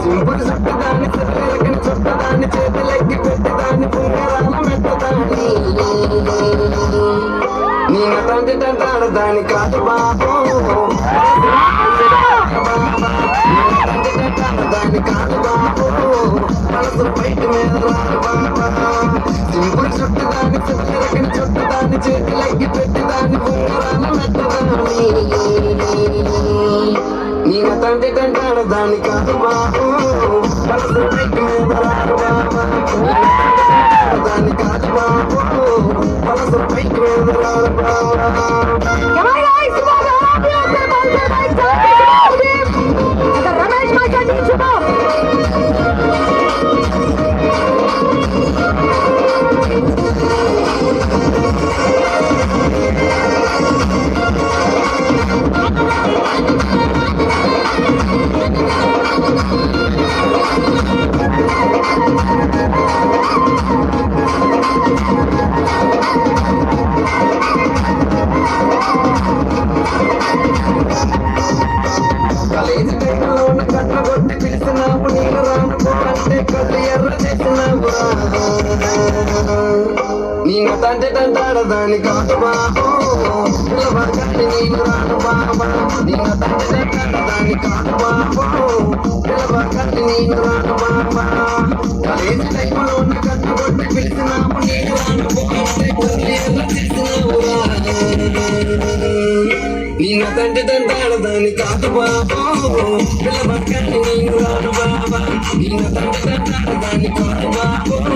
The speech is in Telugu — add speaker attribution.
Speaker 1: సింపుల్ చుట్టదాన్ని శరీరకని చుట్టదాన్ని చేతులెక్కి పెట్టేదాన్ని పుంగరాల మెట్టదాన్ని నేను తండ్రి తంటాడదాన్ని కాదు బాబు దాన్ని కాదు బాబు మనసు బయట మీద రాదు బాబా సింపుల్ చుట్టదాన్ని శరీరకని చుట్టదాన్ని చేతులెక్కి పెట్టేదాన్ని పుంగరాల మెట్టదాన్ని నేను తండ్రి తంటాడదాన్ని కాదు బాబు మనసు బయట మీద రాదు బాబా దాన్ని కాదు బాబు మనసు బయట మీద రాదు బాబా కాలేజీ టైంలో ఉన్న కట్ల కొట్టి పిలిచినావు నేను రానుకోవాలంటే కళ్ళు ఎర్ర చేసినావురా నేను తండ్రి తంటాడదాన్ని కాదు బాబు పిలవగానే నేను రాను బాబా నేను తండ్రి తంటాడదాన్ని కాదు బాబు పిలవగానే నేను రాను బాబా కాలేజీ టైంలో ఉన్న కట్ల కొట్టి పిలిచినావు నేను రానుకోవాలంటే కళ్ళు ఎర్ర చేసినావురా నేను తండ్రి తంటాడదాన్ని కాదు బాబు పిల్లబక్కని నేను రాను బాబా నేను తండ్రి తంటాడదాన్ని కాదు బాబు